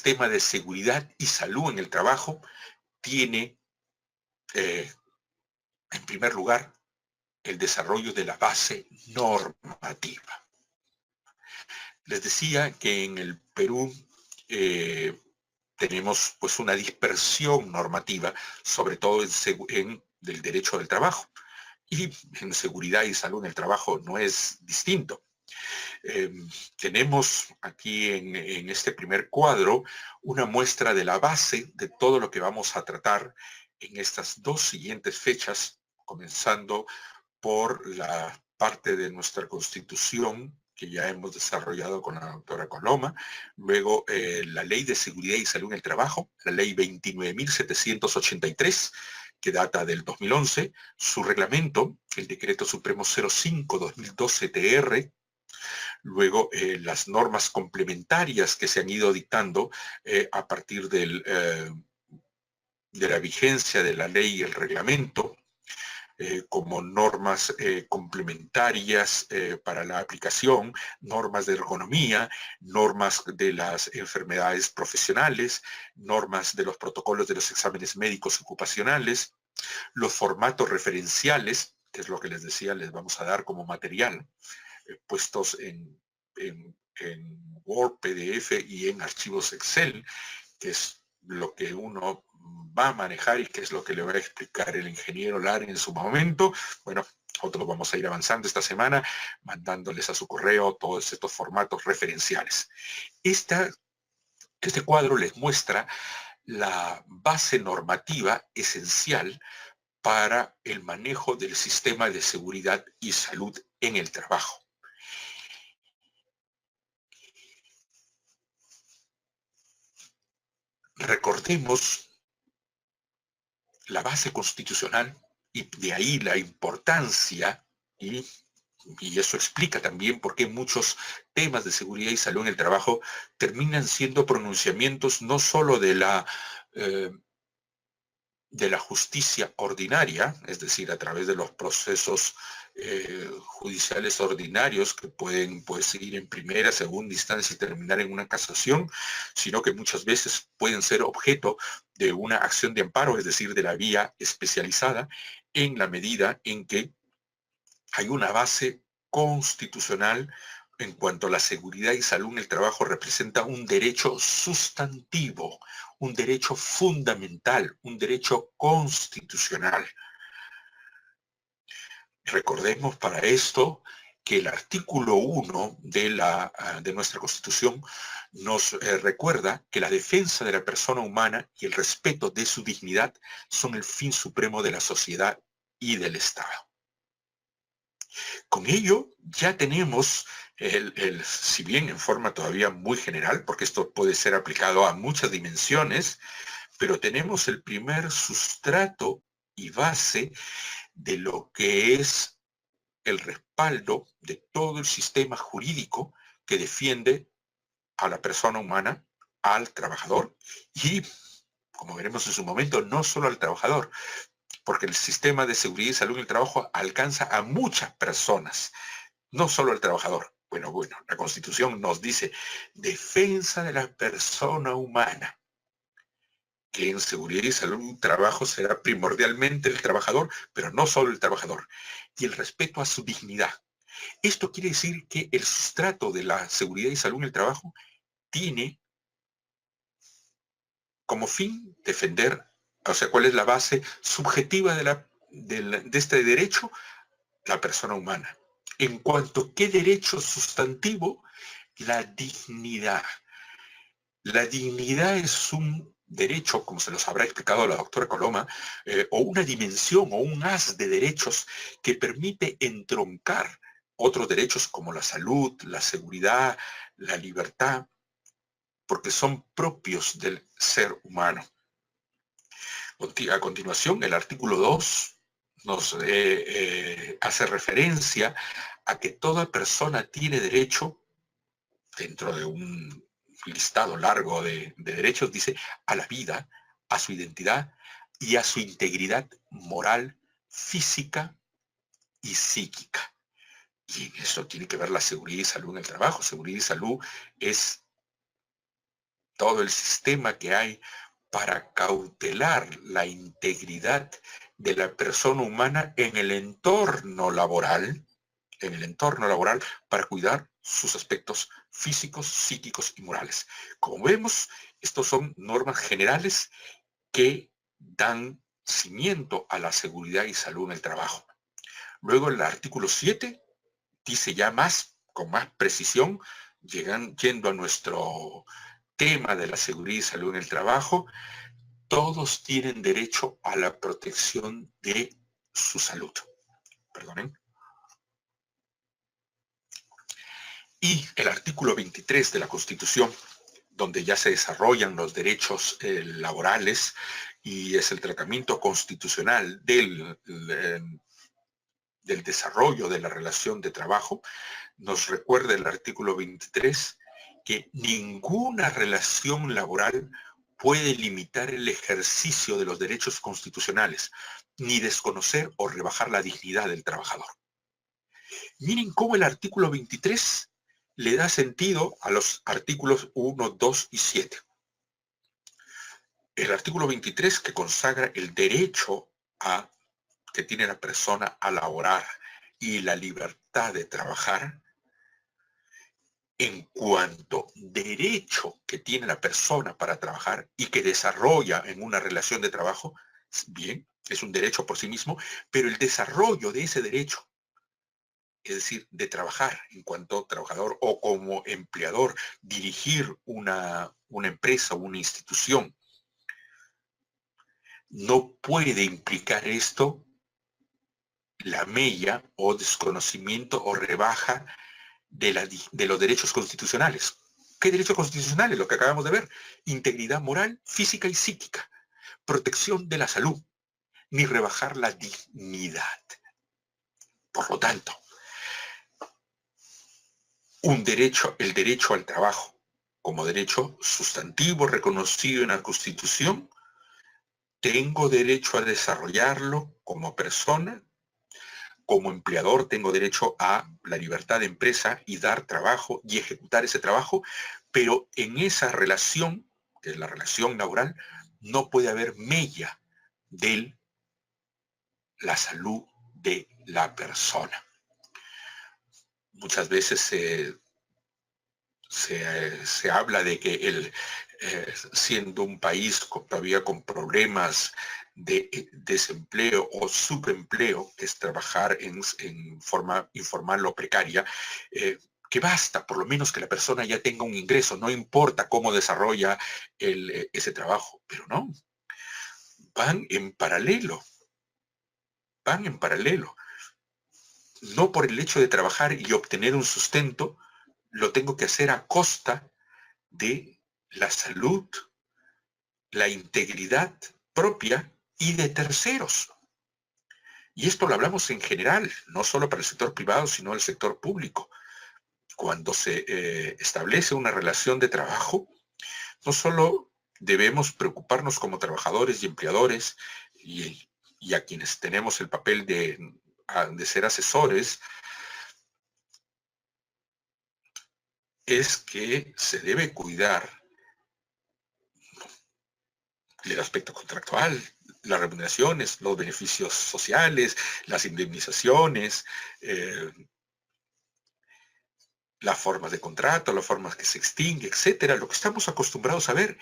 sistema de seguridad y salud en el trabajo tiene, en primer lugar, el desarrollo de la base normativa. Les decía que en el Perú tenemos pues una dispersión normativa, sobre todo en el derecho del trabajo. Y en seguridad y salud en el trabajo no es distinto. Tenemos aquí en este primer cuadro una muestra de la base de todo lo que vamos a tratar en estas dos siguientes fechas, comenzando por la parte de nuestra Constitución que ya hemos desarrollado con la doctora Coloma, luego la Ley de Seguridad y Salud en el Trabajo, la Ley 29.783, que data del 2011, su reglamento, el Decreto Supremo 05-2012-TR, luego las normas complementarias que se han ido dictando a partir de la vigencia de la ley y el reglamento, como normas complementarias para la aplicación, normas de ergonomía, normas de las enfermedades profesionales, normas de los protocolos de los exámenes médicos ocupacionales, los formatos referenciales, que es lo que les decía, les vamos a dar como material, puestos en Word, PDF y en archivos Excel, que es lo que uno va a manejar y que es lo que le va a explicar el ingeniero Lar en su momento. Bueno, nosotros vamos a ir avanzando esta semana, mandándoles a su correo todos estos formatos referenciales. Este cuadro les muestra la base normativa esencial para el manejo del sistema de seguridad y salud en el trabajo. Recordemos la base constitucional y de ahí la importancia y eso explica también por qué muchos temas de seguridad y salud en el trabajo terminan siendo pronunciamientos no solo de la justicia ordinaria, es decir, a través de los procesos judiciales ordinarios que pueden pues, seguir en primera, segunda instancia y terminar en una casación, sino que muchas veces pueden ser objeto de una acción de amparo, es decir, de la vía especializada, en la medida en que hay una base constitucional en cuanto a la seguridad y salud en el trabajo representa un derecho sustantivo, un derecho fundamental, un derecho constitucional. Recordemos para esto que el artículo 1 de nuestra Constitución nos recuerda que la defensa de la persona humana y el respeto de su dignidad son el fin supremo de la sociedad y del Estado. Con ello ya tenemos, si bien en forma todavía muy general, porque esto puede ser aplicado a muchas dimensiones, pero tenemos el primer sustrato y base de lo que es el respaldo de todo el sistema jurídico que defiende a la persona humana, al trabajador y, como veremos en su momento, no solo al trabajador, porque el sistema de seguridad y salud en el trabajo alcanza a muchas personas, no solo al trabajador. Bueno, la Constitución nos dice defensa de la persona humana, que en seguridad y salud en el trabajo será primordialmente el trabajador, pero no solo el trabajador, y el respeto a su dignidad. Esto quiere decir que el sustrato de la seguridad y salud en el trabajo tiene como fin defender, o sea, cuál es la base subjetiva de este derecho, la persona humana. En cuanto a qué derecho sustantivo, la dignidad. La dignidad es un derecho, como se los habrá explicado la doctora Coloma, o una dimensión o un haz de derechos que permite entroncar otros derechos como la salud, la seguridad, la libertad, porque son propios del ser humano. A continuación, el artículo 2 nos hace referencia a que toda persona tiene derecho, dentro de un listado largo de derechos, dice, a la vida, a su identidad y a su integridad moral, física y psíquica. Y en eso tiene que ver la seguridad y salud en el trabajo. Seguridad y salud es todo el sistema que hay para cautelar la integridad de la persona humana en el entorno laboral para cuidar sus aspectos físicos, psíquicos y morales. Como vemos, estos son normas generales que dan cimiento a la seguridad y salud en el trabajo. Luego el artículo 7 dice ya más, con más precisión, yendo a nuestro tema de la seguridad y salud en el trabajo, todos tienen derecho a la protección de su salud. Perdonen. Y el artículo 23 de la Constitución, donde ya se desarrollan los derechos laborales y es el tratamiento constitucional del desarrollo de la relación de trabajo, nos recuerda el artículo 23 que ninguna relación laboral puede limitar el ejercicio de los derechos constitucionales, ni desconocer o rebajar la dignidad del trabajador. Miren cómo el artículo 23 le da sentido a los artículos 1, 2 y 7. El artículo 23 que consagra el derecho que tiene la persona a laborar y la libertad de trabajar, en cuanto derecho que tiene la persona para trabajar y que desarrolla en una relación de trabajo, bien, es un derecho por sí mismo, pero el desarrollo de ese derecho, es decir, de trabajar en cuanto trabajador o como empleador, dirigir una empresa o una institución, no puede implicar esto la mella o desconocimiento o rebaja de los derechos constitucionales. ¿Qué derechos constitucionales? Lo que acabamos de ver. Integridad moral, física y psíquica. Protección de la salud. Ni rebajar la dignidad. Por lo tanto, el derecho al trabajo, como derecho sustantivo reconocido en la Constitución, tengo derecho a desarrollarlo como persona. Como empleador tengo derecho a la libertad de empresa y dar trabajo y ejecutar ese trabajo, pero en esa relación, que es la relación laboral, no puede haber mella de la salud de la persona. Muchas veces se habla de que siendo un país todavía con problemas de desempleo o subempleo, que es trabajar en forma informal o precaria, que basta por lo menos que la persona ya tenga un ingreso, no importa cómo desarrolla ese trabajo, pero no, van en paralelo, van en paralelo. No por el hecho de trabajar y obtener un sustento, lo tengo que hacer a costa de la salud, la integridad propia y de terceros. Y esto lo hablamos en general, no solo para el sector privado, sino el sector público. Cuando se establece una relación de trabajo, no solo debemos preocuparnos como trabajadores y empleadores y a quienes tenemos el papel de ser asesores, es que se debe cuidar el aspecto contractual, las remuneraciones, los beneficios sociales, las indemnizaciones, las formas de contrato, las formas que se extingue, etcétera, lo que estamos acostumbrados a ver,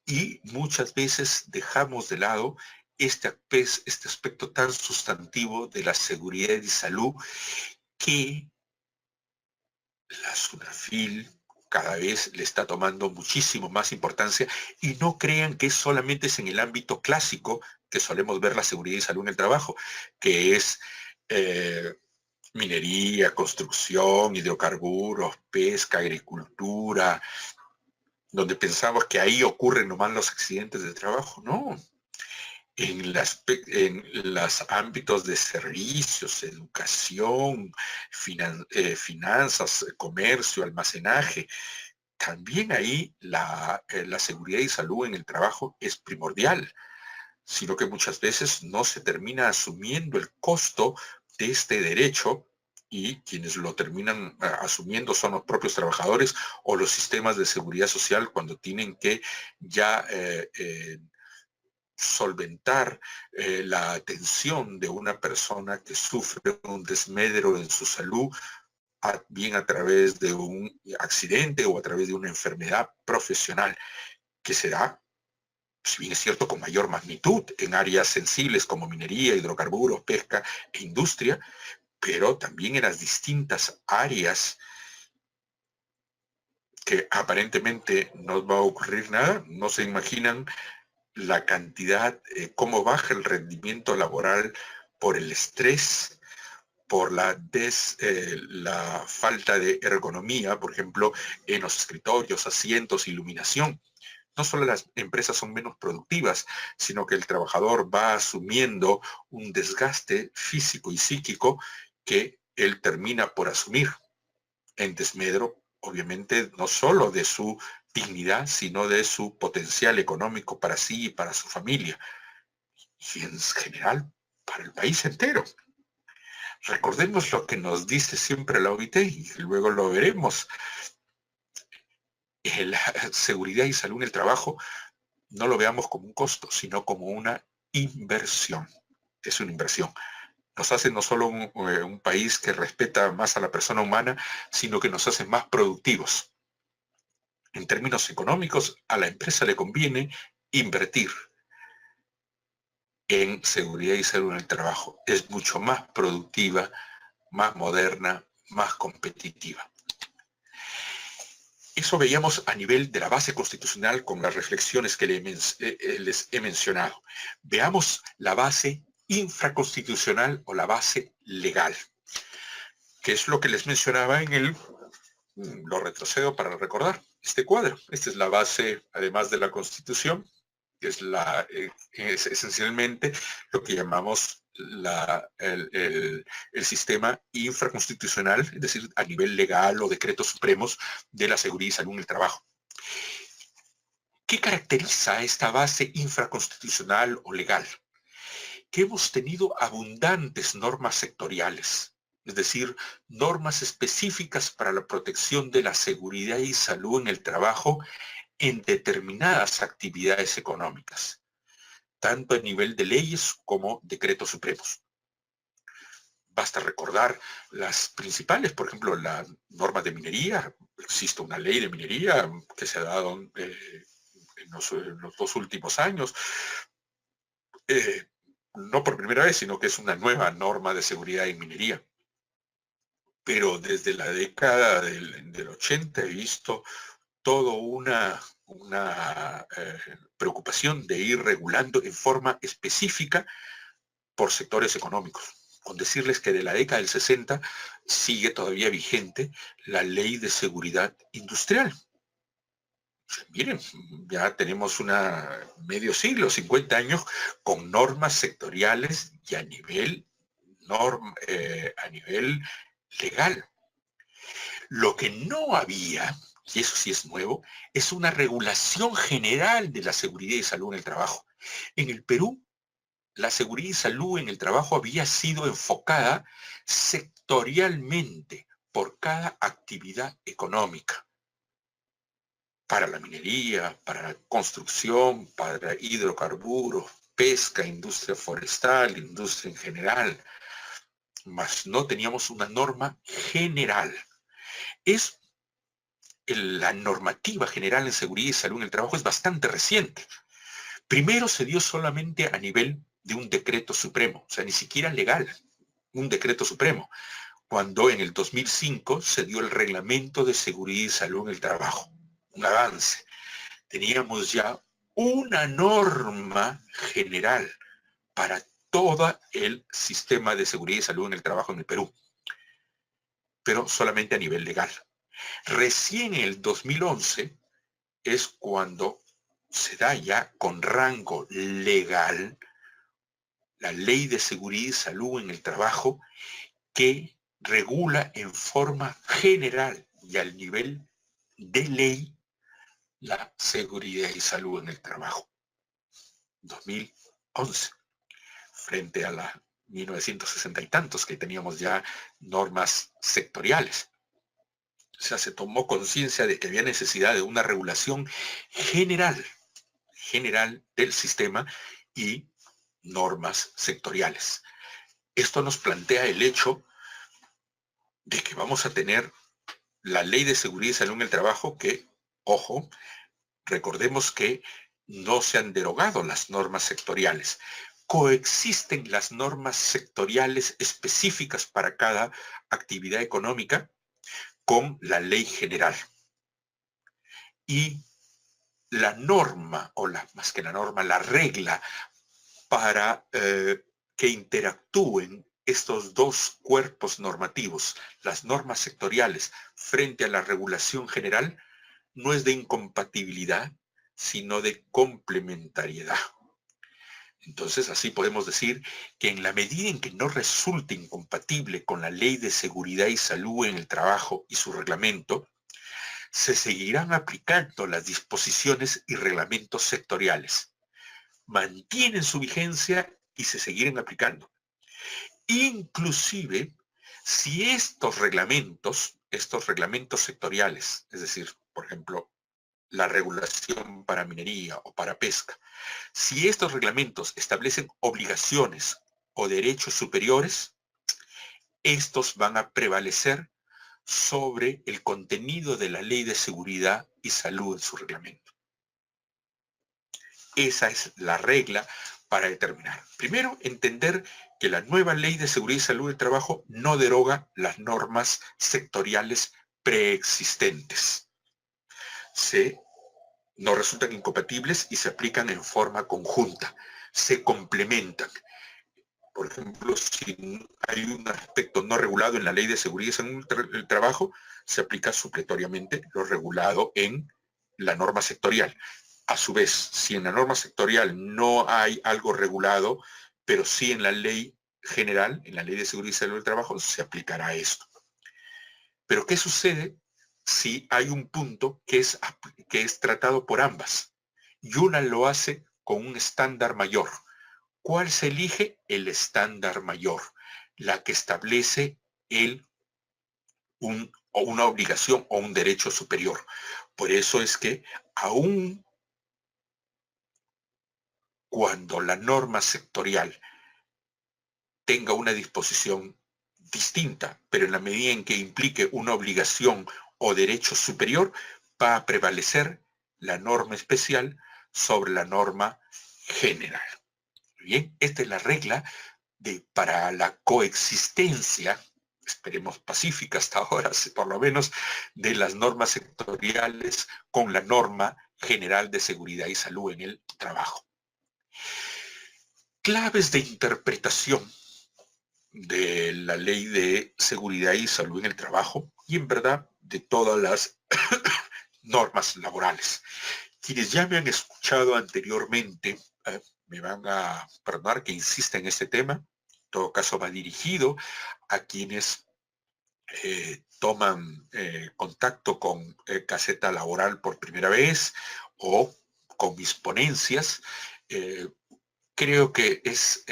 y muchas veces dejamos de lado este aspecto tan sustantivo de la seguridad y salud que la SUNAFIL cada vez le está tomando muchísimo más importancia, y no crean que solamente es en el ámbito clásico que solemos ver la seguridad y salud en el trabajo, que es minería, construcción, hidrocarburos, pesca, agricultura, donde pensamos que ahí ocurren nomás los accidentes de trabajo. No, en los ámbitos de servicios, educación, finanzas, comercio, almacenaje, también ahí la seguridad y salud en el trabajo es primordial, sino que muchas veces no se termina asumiendo el costo de este derecho y quienes lo terminan asumiendo son los propios trabajadores o los sistemas de seguridad social cuando tienen que ya solventar la atención de una persona que sufre un desmedro en su salud, bien a través de un accidente o a través de una enfermedad profesional, que será, si bien es cierto, con mayor magnitud en áreas sensibles como minería, hidrocarburos, pesca e industria, pero también en las distintas áreas que aparentemente no va a ocurrir nada. No se imaginan la cantidad, cómo baja el rendimiento laboral por el estrés, por la falta de ergonomía, por ejemplo, en los escritorios, asientos, iluminación. No solo las empresas son menos productivas, sino que el trabajador va asumiendo un desgaste físico y psíquico que él termina por asumir en desmedro, obviamente, no solo de su dignidad, sino de su potencial económico para sí y para su familia, y en general para el país entero. Recordemos lo que nos dice siempre la OIT, y luego lo veremos. La seguridad y salud en el trabajo no lo veamos como un costo, sino como una inversión. Es una inversión. Nos hace no solo un país que respeta más a la persona humana, sino que nos hace más productivos. En términos económicos, a la empresa le conviene invertir en seguridad y salud en el trabajo. Es mucho más productiva, más moderna, más competitiva. Eso veíamos a nivel de la base constitucional con las reflexiones que les he mencionado. Veamos la base infraconstitucional o la base legal, que es lo que les mencionaba lo retrocedo para recordar este cuadro. Esta es la base, además de la Constitución, que es esencialmente lo que llamamos el sistema infraconstitucional, es decir, a nivel legal o decretos supremos de la seguridad y salud en el trabajo. ¿Qué caracteriza esta base infraconstitucional o legal? Que hemos tenido abundantes normas sectoriales, es decir, normas específicas para la protección de la seguridad y salud en el trabajo en determinadas actividades económicas, tanto a nivel de leyes como decretos supremos. Basta recordar las principales, por ejemplo, la norma de minería. Existe una ley de minería que se ha dado en los 2 últimos años, no por primera vez, sino que es una nueva norma de seguridad en minería. Pero desde la década del 80 he visto toda una preocupación de ir regulando en forma específica por sectores económicos. Con decirles que de la década del 60 sigue todavía vigente la ley de seguridad industrial. Miren, ya tenemos medio siglo, 50 años, con normas sectoriales y a nivel legal. Lo que no había, y eso sí es nuevo, es una regulación general de la seguridad y salud en el trabajo. En el Perú, la seguridad y salud en el trabajo había sido enfocada sectorialmente por cada actividad económica. Para la minería, para la construcción, para hidrocarburos, pesca, industria forestal, industria en general. Mas no teníamos una norma general. La normativa general en seguridad y salud en el trabajo es bastante reciente. Primero se dio solamente a nivel de un decreto supremo, o sea, ni siquiera legal, un decreto supremo, cuando en el 2005 se dio el reglamento de seguridad y salud en el trabajo, un avance. Teníamos ya una norma general para todo el sistema de seguridad y salud en el trabajo en el Perú, pero solamente a nivel legal. Recién en el 2011 es cuando se da ya con rango legal la Ley de Seguridad y Salud en el Trabajo, que regula en forma general y al nivel de ley la seguridad y salud en el trabajo. 2011, frente a la 1960 y tantos, que teníamos ya normas sectoriales. O sea, se tomó conciencia de que había necesidad de una regulación general del sistema y normas sectoriales. Esto nos plantea el hecho de que vamos a tener la Ley de Seguridad y Salud en el Trabajo que, ojo, recordemos que no se han derogado las normas sectoriales. Coexisten las normas sectoriales específicas para cada actividad económica con la ley general. Y la norma, más que la norma, la regla para que interactúen estos dos cuerpos normativos, las normas sectoriales frente a la regulación general, no es de incompatibilidad, sino de complementariedad. Entonces, así podemos decir que en la medida en que no resulte incompatible con la Ley de Seguridad y Salud en el Trabajo y su reglamento, se seguirán aplicando las disposiciones y reglamentos sectoriales. Mantienen su vigencia y se seguirán aplicando. Inclusive, si estos reglamentos sectoriales, es decir, por ejemplo, la regulación para minería o para pesca, si estos reglamentos establecen obligaciones o derechos superiores, estos van a prevalecer sobre el contenido de la Ley de Seguridad y Salud en su reglamento. Esa es la regla para determinar. Primero, entender que la nueva Ley de Seguridad y Salud del Trabajo no deroga las normas sectoriales preexistentes. No resultan incompatibles y se aplican en forma conjunta, se complementan. Por ejemplo, si hay un aspecto no regulado en la Ley de Seguridad y Salud del Trabajo, se aplica supletoriamente lo regulado en la norma sectorial. A su vez, si en la norma sectorial no hay algo regulado, pero sí en la ley general, en la Ley de Seguridad y Salud del Trabajo, se aplicará esto. Pero ¿qué sucede si hay un punto que es tratado por ambas y una lo hace con un estándar mayor? ¿Cuál se elige? El estándar mayor, la que establece una obligación o un derecho superior. Por eso es que aún cuando la norma sectorial tenga una disposición distinta, pero en la medida en que implique una obligación o derecho superior, va a prevalecer la norma especial sobre la norma general. Bien, esta es la regla para la coexistencia, esperemos pacífica hasta ahora, por lo menos, de las normas sectoriales con la norma general de seguridad y salud en el trabajo. Claves de interpretación de la Ley de Seguridad y Salud en el Trabajo y en verdad de todas las normas laborales. Quienes ya me han escuchado anteriormente me van a perdonar que insista en este tema. En todo caso va dirigido a quienes toman contacto con Caseta Laboral por primera vez o con mis ponencias. Creo que es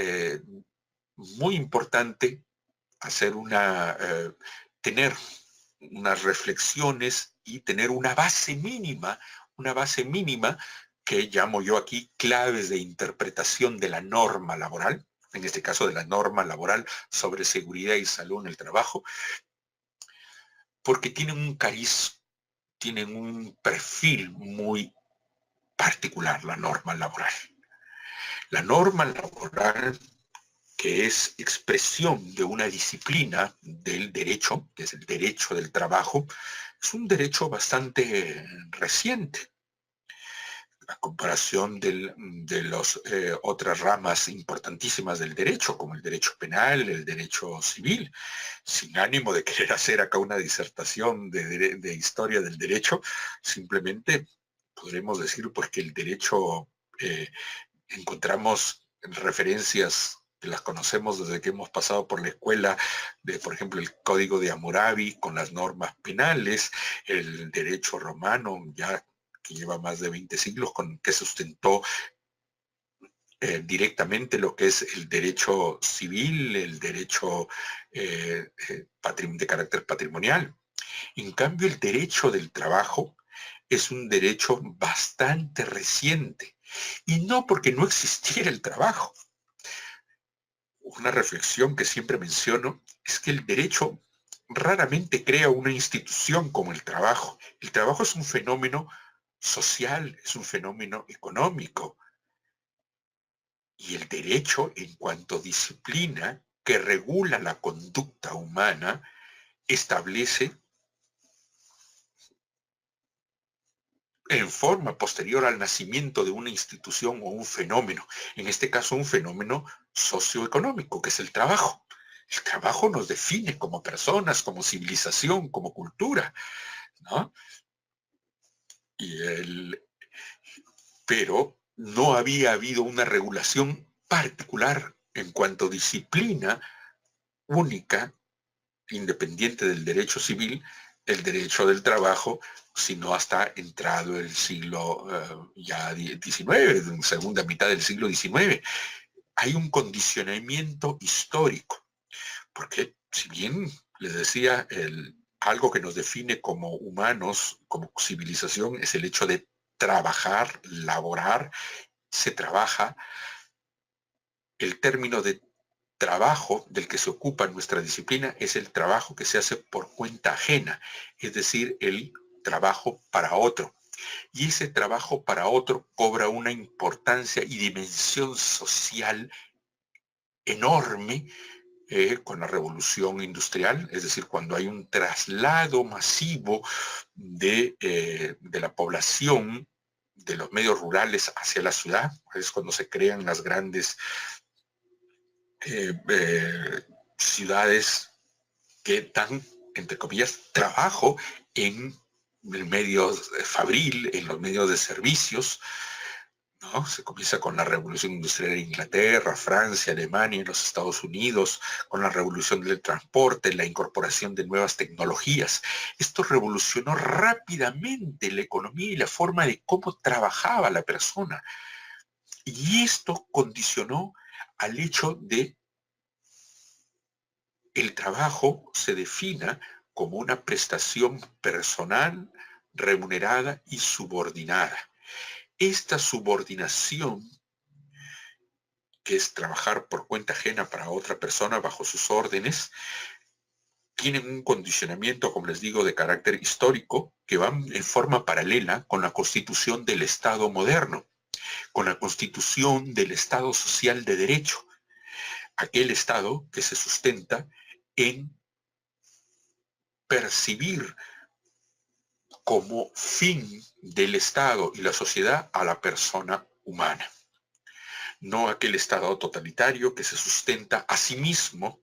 muy importante tener unas reflexiones y tener una base mínima que llamo yo aquí claves de interpretación de la norma laboral, en este caso de la norma laboral sobre seguridad y salud en el trabajo, porque tienen un cariz, tienen un perfil muy particular, la norma laboral. La norma laboral, que es expresión de una disciplina del derecho, que es el derecho del trabajo, es un derecho bastante reciente a comparación de las otras ramas importantísimas del derecho, como el derecho penal, el derecho civil. Sin ánimo de querer hacer acá una disertación de historia del derecho, simplemente podremos decir pues que el derecho encontramos referencias que las conocemos desde que hemos pasado por la escuela, por ejemplo, el Código de Hammurabi con las normas penales, el derecho romano, ya que lleva más de 20 siglos, que sustentó directamente lo que es el derecho civil, el derecho de carácter patrimonial. En cambio, el derecho del trabajo es un derecho bastante reciente, y no porque no existiera el trabajo. Una reflexión que siempre menciono es que el derecho raramente crea una institución como el trabajo. El trabajo es un fenómeno social, es un fenómeno económico. Y el derecho, en cuanto disciplina que regula la conducta humana, establece en forma posterior al nacimiento de una institución o un fenómeno, en este caso un fenómeno socioeconómico, que es el trabajo. El trabajo nos define como personas, como civilización, como cultura, ¿no? Y pero no había habido una regulación particular en cuanto a disciplina única, independiente del derecho civil, el derecho del trabajo, sino hasta entrado el siglo ya XIX, segunda mitad del siglo XIX. Hay un condicionamiento histórico, porque si bien les decía, algo que nos define como humanos, como civilización, es el hecho de trabajar, laborar, se trabaja. El término de trabajo del que se ocupa nuestra disciplina es el trabajo que se hace por cuenta ajena, es decir, el trabajo para otro. Y ese trabajo para otro cobra una importancia y dimensión social enorme con la revolución industrial, es decir, cuando hay un traslado masivo de la población de los medios rurales hacia la ciudad, es cuando se crean las grandes ciudades que dan, entre comillas, trabajo en el medio fabril, en los medios de servicios, ¿no? Se comienza con la revolución industrial en Inglaterra, Francia, Alemania, en los Estados Unidos, con la revolución del transporte, la incorporación de nuevas tecnologías. Esto revolucionó rápidamente la economía y la forma de cómo trabajaba la persona. Y esto condicionó al hecho de el trabajo se defina como una prestación personal, remunerada y subordinada. Esta subordinación, que es trabajar por cuenta ajena para otra persona bajo sus órdenes, tienen un condicionamiento, como les digo, de carácter histórico, que van en forma paralela con la constitución del Estado moderno, con la constitución del Estado social de derecho, aquel Estado que se sustenta en percibir como fin del Estado y la sociedad a la persona humana. No aquel Estado totalitario que se sustenta a sí mismo,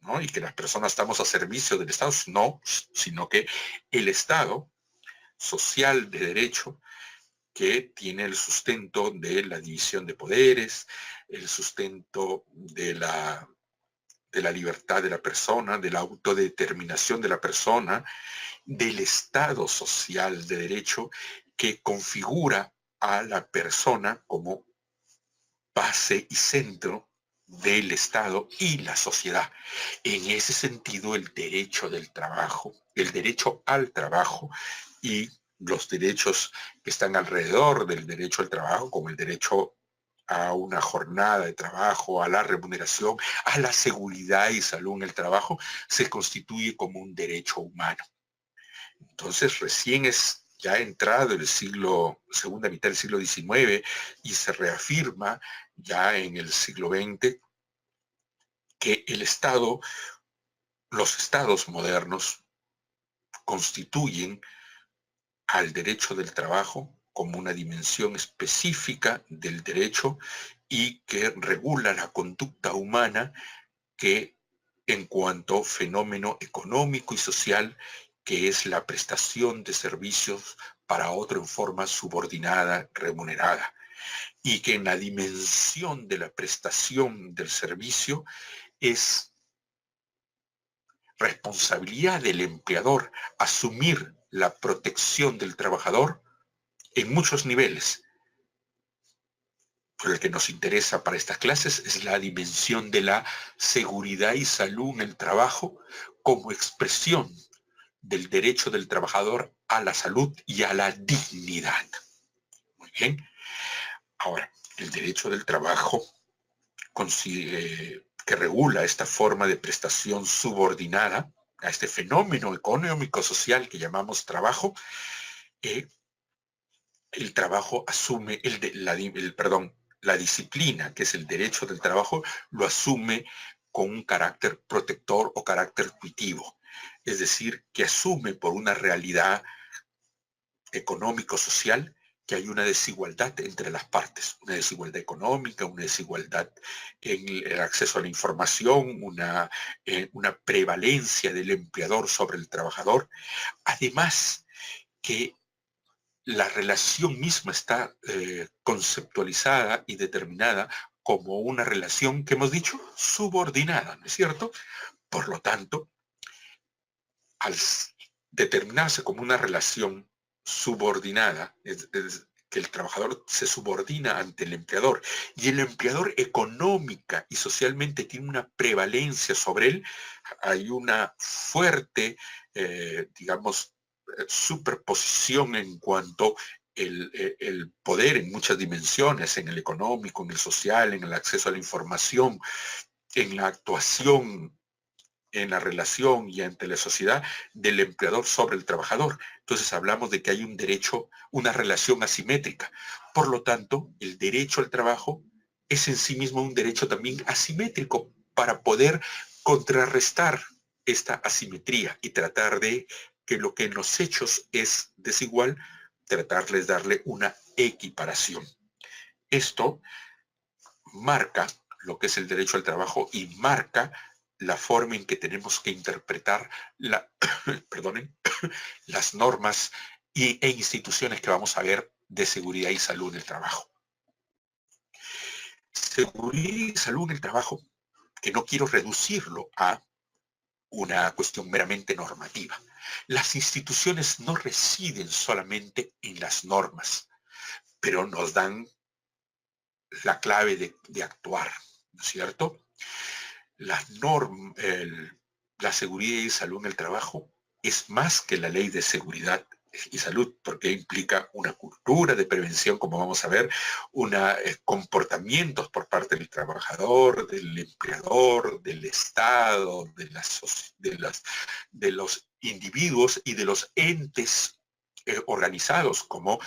¿no? Y que las personas estamos a servicio del Estado, no, sino que el Estado social de derecho, que tiene el sustento de la división de poderes, el sustento de la libertad de la persona, de la autodeterminación de la persona, del Estado social de derecho, que configura a la persona como base y centro del Estado y la sociedad. En ese sentido, el derecho del trabajo, el derecho al trabajo y los derechos que están alrededor del derecho al trabajo, como el derecho a una jornada de trabajo, a la remuneración, a la seguridad y salud en el trabajo, se constituye como un derecho humano. Entonces, recién es ya entrado el segunda mitad del siglo XIX, y se reafirma ya en el siglo XX que el Estado, los estados modernos, constituyen al derecho del trabajo como una dimensión específica del derecho y que regula la conducta humana, que en cuanto a fenómeno económico y social, que es la prestación de servicios para otro en forma subordinada, remunerada, y que en la dimensión de la prestación del servicio es responsabilidad del empleador asumir la protección del trabajador en muchos niveles. el que nos interesa para estas clases es la dimensión de la seguridad y salud en el trabajo como expresión del derecho del trabajador a la salud y a la dignidad. Muy bien. Ahora, el derecho del trabajo que regula esta forma de prestación subordinada a este fenómeno económico-social que llamamos trabajo, el trabajo asume la disciplina, que es el derecho del trabajo, lo asume con un carácter protector o carácter tuitivo. Es decir, que asume por una realidad económico-social que hay una desigualdad entre las partes, una desigualdad económica, una desigualdad en el acceso a la información, una prevalencia del empleador sobre el trabajador. Además, que la relación misma está conceptualizada y determinada como una relación que hemos dicho subordinada, ¿no es cierto? Por lo tanto, al determinarse como una relación subordinada, es que el trabajador se subordina ante el empleador y el empleador económica y socialmente tiene una prevalencia sobre él, hay una fuerte, digamos, superposición en cuanto el poder en muchas dimensiones, en el económico, en el social, en el acceso a la información, en la actuación, en la relación y ante la sociedad del empleador sobre el trabajador. Entonces hablamos de que hay un derecho, una relación asimétrica. Por lo tanto, el derecho al trabajo es en sí mismo un derecho también asimétrico para poder contrarrestar esta asimetría y tratar de que lo que en los hechos es desigual, tratarles de darle una equiparación. Esto marca lo que es el derecho al trabajo y marca la forma en que tenemos que interpretar perdonen, las normas e instituciones que vamos a ver de seguridad y salud en el trabajo. Seguridad y salud en el trabajo, que no quiero reducirlo a una cuestión meramente normativa. Las instituciones no residen solamente en las normas, pero nos dan la clave de actuar, ¿no es cierto? La seguridad y salud en el trabajo es más que la ley de seguridad y salud, porque implica una cultura de prevención, como vamos a ver, comportamientos por parte del trabajador, del empleador, del Estado, de los individuos y de los entes organizados como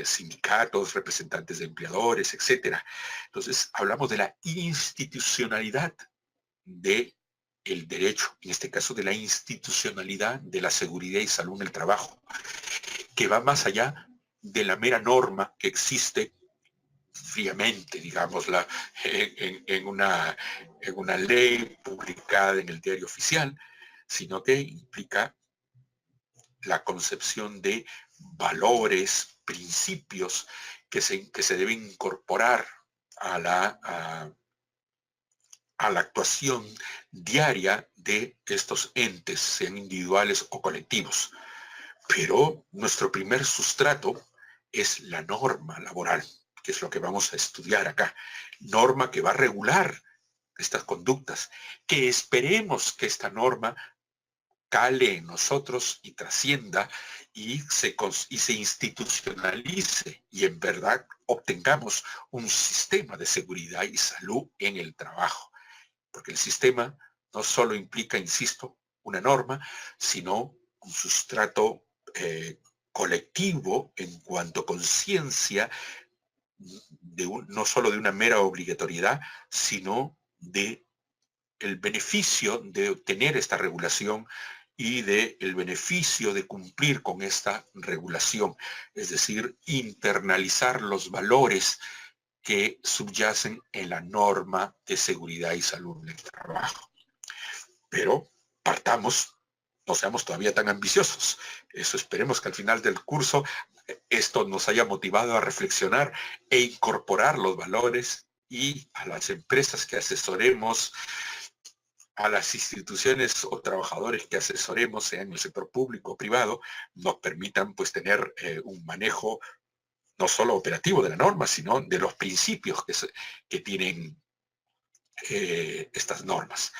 sindicatos, representantes de empleadores, etcétera. Entonces, hablamos de la institucionalidad de el derecho, en este caso de la institucionalidad de la seguridad y salud en el trabajo, que va más allá de la mera norma que existe fríamente, digámosla, en una ley publicada en el diario oficial, sino que implica la concepción de valores, principios que se deben incorporar a la actuación diaria de estos entes, sean individuales o colectivos. Pero nuestro primer sustrato es la norma laboral, que es lo que vamos a estudiar acá. Norma que va a regular estas conductas, que esperemos que esta norma cale en nosotros y trascienda y se institucionalice y en verdad obtengamos un sistema de seguridad y salud en el trabajo. Porque el sistema no solo implica, insisto, una norma, sino un sustrato colectivo en cuanto a conciencia, no solo de una mera obligatoriedad, sino de el beneficio de obtener esta regulación y del beneficio de cumplir con esta regulación, es decir, internalizar los valores que subyacen en la norma de seguridad y salud del trabajo. Pero partamos, no seamos todavía tan ambiciosos. Eso esperemos que al final del curso esto nos haya motivado a reflexionar e incorporar los valores y a las empresas que asesoremos, a las instituciones o trabajadores que asesoremos, sea en el sector público o privado, nos permitan pues tener un manejo no solo operativo de la norma, sino de los principios que tienen estas normas.